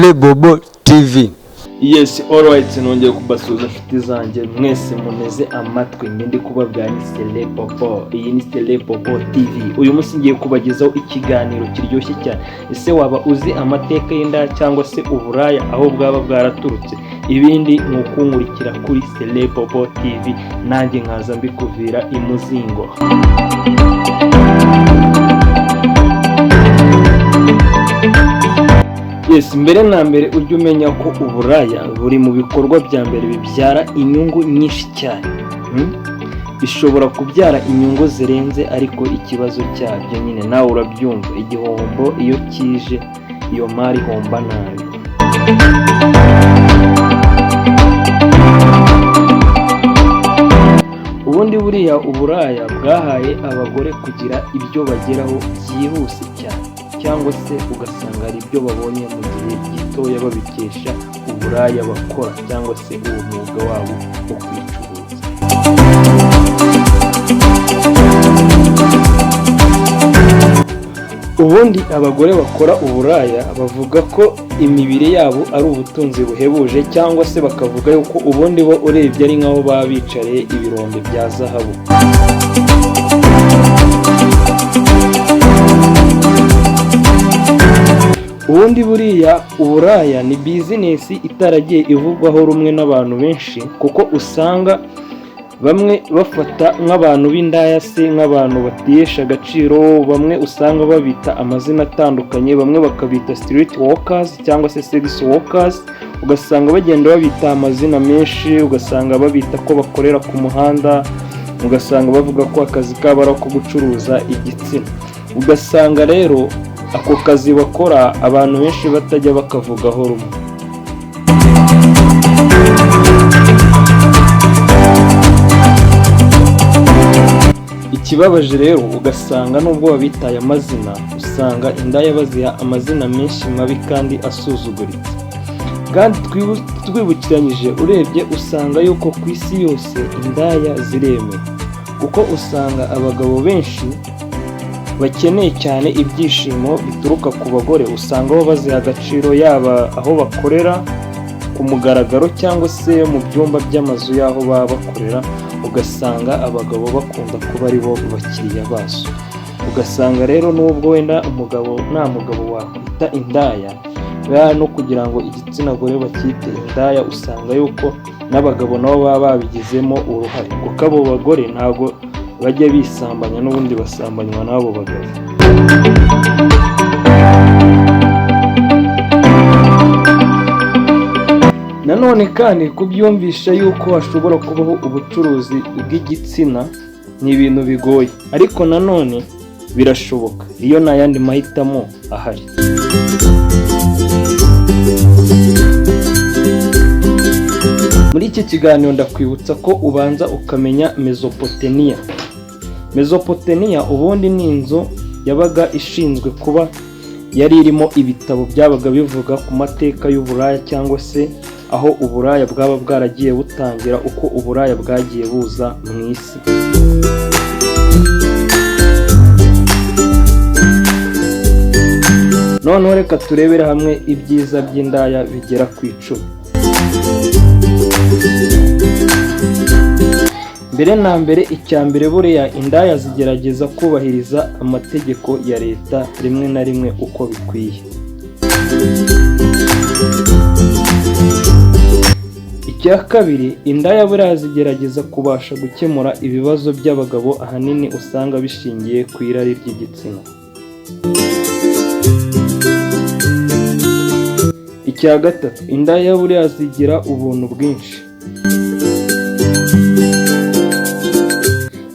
Selebobo TV. Yes, alright, nongeye kubasuhuza inshuti zanjye mwese muneze amatwi. Ndi kubabwira ni Selebobo. Iyi ni Selebobo TV. Uyu munsi ngiye kubagezaho ikiganiro kiryoshye cyane. Ese waba uzi amateka y'indaya cyangwa se uburaya aho bwaba bwaraturutse? Ibindi ni ukunkurikira kuri Selebobo TV, nanjye nkaza mbikuvira imuzingo. Yes, mbere na mbere ujye umenya ko uburaya buri mu bikorwa bya mbere bibyara inyungu nyinshi cyane. Bishobora kubyara inyungu zirenze, ariko ikibazo cyabyo nyine nawe urabyumva, igihombo iyo kije iyo mari homba nabi. Ubundi buriya uburaya bwahaye abagore kugira ibyo bageraho byihuse cyane, cyangwa se ugasanga ari ibyo babonye mu gihe gitoya babikesha uburaya bakora cyangwa se uwo mwuga wabo wo kwicuruza. Ubundi abagore bakora uburaya bavuga ko imibiri yabo ari ubutunzi buhebuje, cyangwa se bakavuga yuko ubundi bo urebye ari nk'aho baba bicariye ibirombe bya zahabu. Ubundi buriya uburaya ni bizinesi itaragiye ivugwaho rumwe n'abantu benshi, kuko usanga bamwe bafata nk'abantu b'indaya se nk'abantu batesha agaciro. Bamwe usanga babita amazina atandukanye, bamwe bakabita street workers cyangwa se sex workers, ugasanga bagenda babita amazina menshi, ugasanga babita ko bakorera ku muhanda, ugasanga bavuga ko akazi kabo ari ako gucuruza igitsina. Ugasanga rero ako kazi bakora abantu benshi batajya bakavugaho rumwe. Ikibabaje rero ugasanga nubwo babitaye amazina, usanga indaya baziha amazina menshi mabi kandi asuzuguritse. Kandi twibukiranyije urebye usanga yuko ku isi yose indaya ziremewe, kuko usanga abagabo benshi bakeneye cyane ibyishimo bituruka ku bagore, usanga bo baziha agaciro, yaba aho bakorera ku mugaragaro cyangwa se mu byumba by'amazu y'aho baba bakorera. Ugasanga abagabo bakunda kuba ari bo bakiriya bazo. Ugasanga rero nubwo wenda nta mugabo wakwita indaya, no kugira ngo igitsina gore bakite indaya, usanga yuko n'abagabo nabo baba babigizemo uruhare, kuko abo bagore ntabwo bajya bisambanya, n'ubundi basambanywa n'abo bagabo. Nanone kandi kubyumvisha yuko hashobora kubaho ubucuruzi bw'igitsina ni ibintu bigoye, ariko nanone birashoboka iyo nta yandi mahitamo ahari. Muri iki kiganiro ndakwibutsa ko ubanza ukamenya Mesopotamiya. Mesopotamiya ubundi ni inzu yabaga ishinzwe kuba yari irimo ibitabo byabaga bivuga ku mateka y'uburaya, cyangwa se aho uburaya bwaba bwaragiye butangira, uko uburaya bwagiye buza mu isi. Noneho reka turebere hamwe ibyiza by'indaya bigera ku 10. Mbere na mbere, icya mbere buriya indaya zigerageza kubahiriza amategeko ya leta rimwe na rimwe uko bikwiye. Icya kabiri, indaya buriya zigerageza kubasha gukemura ibibazo by'abagabo ahanini usanga bishingiye ku irari ry'igitsina. Icya gatatu, indaya buriya zigira ubuntu bwinshi.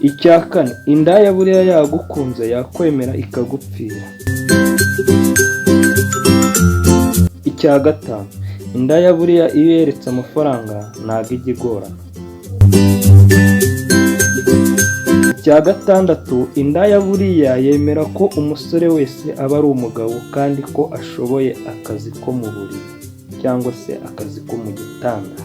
Icya kane, indaya buriya yagukunze yakwemera ikagupfira. Icya gatanu, indaya buriya iyo yeretse amafaranga ntabwo ijya igorana. Icya gatandatu, indaya buriya yemera ko umusore wese aba ari umugabo, kandi ko ashoboye akazi ko mu buriri cyangwa se akazi ko mu gitanda.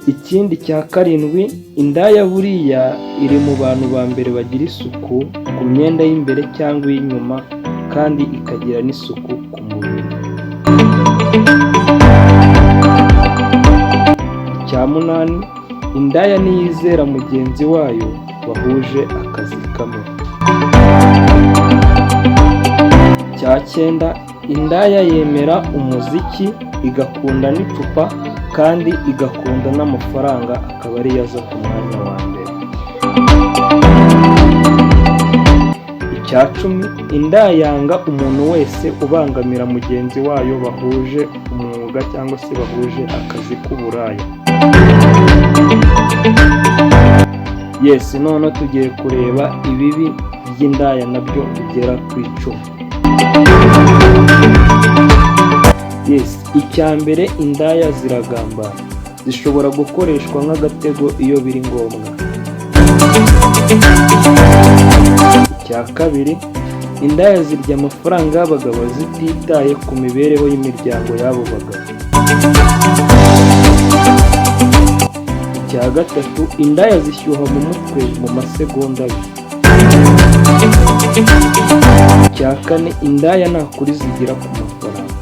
Ikindi cya karindwi, indaya buriya iri mu bantu ba mbere bagira isuku ku myenda y'imbere cyangwa iy'inyuma, kandi ikagira n'isuku ku mubiri. Icya munani, indaya ntiyizera mugenzi wayo bahuje akazi kamwe. Icya cyenda, indaya yemera umuziki, igakunda n'icupa kandi igakunda n'amafaranga, akaba ariyo aza ku mwanya wa mbere. Icya cumi, indaya yanga umuntu wese ubangamira mugenzi wayo bahuje umwuga cyangwa se bahuje akazi k'uburaya. None tugiye kureba ibibi by'indaya nabyo bigera ku 10. Icya mbere, indaya ziragambana, zishobora gukoreshwa nk'agatego iyo biri ngombwa. Icya kabiri, indaya zirya amafaranga y'abagabo zititaye ku mibereho y'imiryango y'abo bagabo. Icya gatatu, indaya zishyuha mu mutwe mu masegonda abiri. Icya kane, indaya nta kuri zigira ku mafaranga.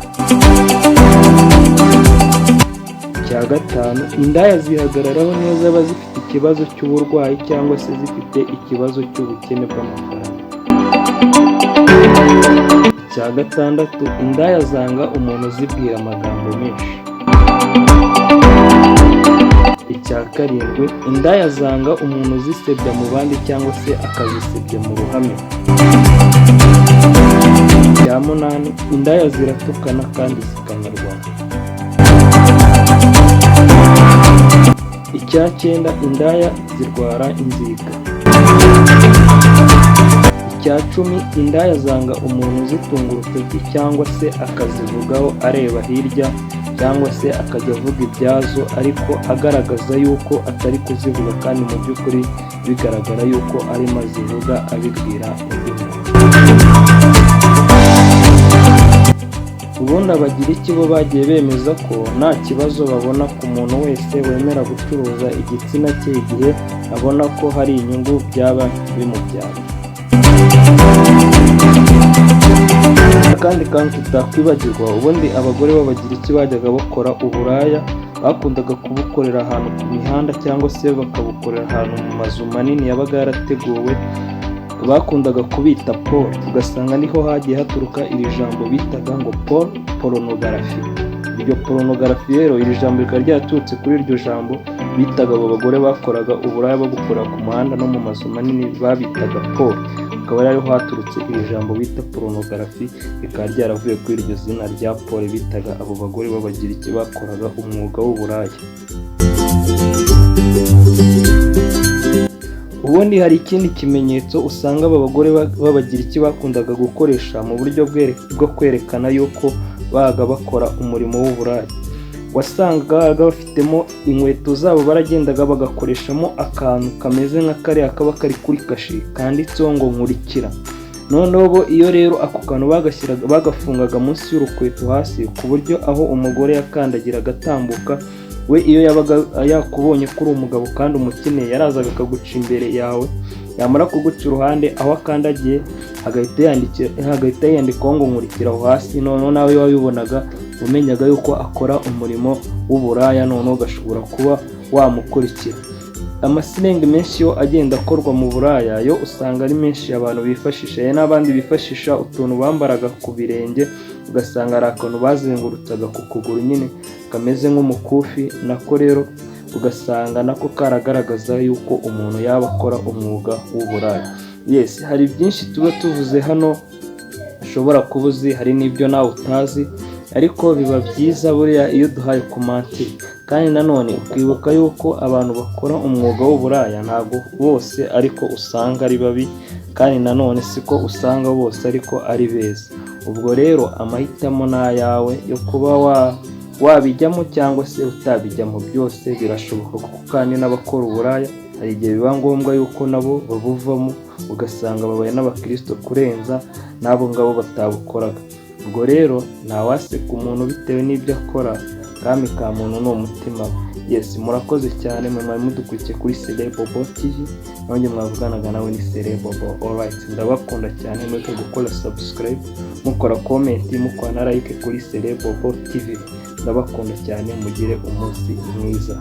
Icya gatanu, indaya zihagararaho niyo zaba zifite ikibazo cy'uburwayi cyangwa se zifite ikibazo cy'ubukene bw'amafaranga. Icya gatandatu, indaya zanga umuntu uzibwira amagambo menshi. Icya karindwi, indaya zanga umuntu uzisebya mu bandi cyangwa se akazisebya mu ruhame. Icya munani, indaya ziratukana kandi zikanarwana. Icya cyenda, indaya zirwara inzika. Icya cumi, indaya zanga umuntu uzitunga urutoki cyangwa se akazivugaho areba hirya cyangwa se akajya avuga ibyazo ariko agaragaza yuko atari kuzivuga kandi mu by'ukuri bigaragara yuko arimo azivuga abibwira undi muntu. Ubundi abagiriki bo bagiye bemeza ko nta kibazo babona ku muntu wese wemera gucuruza igitsina cye igihe abona ko hari inyungu byaba bimubyara. Kandi tutakwibagirwa, ubundi abagore b'abagiriki bajyaga bakora uburaya, bakundaga kubukorera ahantu ku mihanda cyangwa se bakabukorera ahantu mu mazu manini yabaga yarateguwe, bakundaga kubita Paul, ugasanga niho hagiye haturuka iri jambo bitaga ngo porunogarafi. Iryo porunogarafi rero, iri jambo rikaba ryaturutse kuri iryo jambo bitaga abo bagore bakoraga uburaya babukorera ku muhanda no mu mazu manini babitaga Paul, akaba ariho haturutse iri jambo bita porunogarafi, rikaba ryaravuye kuri iryo zina rya Paul bitaga abo bagore b'abagiriki bakoraga umwuga w'uburaya. Ubundi hari ikindi kimenyetso usanga aba bagore b'abagiriki bakundaga gukoresha mu buryo bwo kwerekana yuko baga bakora umurimo w'uburaya. Wasangaga bafitemo inkweto zabo baragendaga bagakoreshamo akantu kameze nka kariya kaba kari kuri kashi kanditseho ngo nkurikira. Noneho bo iyo rero ako kantu bagafungaga munsi y'urukweto hasi ku buryo aho umugore yakandagira agatambuka, we iyo yabaga yakubonye kuri umugabo kandi umukeneye yarazaga akaguca imbere yawe, yamara kuguca iruhande aho akandagiye hagahita yandikaho ngo nkurikira aho hasi. Noneho nawe wabibonaga umenyaga yuko akora umurimo w'uburaya, noneho ugashobora kuba wamukurikira. Amasinenge menshi yo agenda akorwa mu buraya yo usanga ari menshi abantu bifashisha, n'abandi bifashisha utuntu bambaraga ku birenge, ugasanga ari akantu bazengurutsaga ku kuguru nyine kameze nk'umukufi, nako rero ugasanga nako karagaragaza yuko umuntu yaba akora umwuga w'uburaya. Hari byinshi tuba tuvuze hano ushobora kuba uzi, hari n'ibyo nawe utazi, ariko biba byiza buriya iyo duhaye komante. Kandi nanone ukibuka yuko abantu bakora umwuga w'uburaya ntabwo bose ariko usanga ari babi, kandi nanone siko usanga bose ariko ari beza. Ubwo rero amahitamo ni ayawe yo kuba wabijyamo cyangwa se utabijyamo, byose birashoboka kuko kandi n'abakora uburaya hari igihe biba ngombwa yuko nabo babuvamo, ugasanga babaye n'abakristo kurenza n'abo ngabo batabukoraga. Ubwo rero ntawaseka umuntu bitewe n'ibyo akora, akami ka muntu ni umutima. Yes, murakoze cyane mwe mwari mudukurikiye kuri Celebobo TV, nanjye mwavuganaga nawe ni Celebobo. Alright, ndabakunda cyane, mweke gukora subscribe, mukora comment, mukora na like kuri Celebobo TV. Ndabakunda cyane, mugire umunsi mwiza.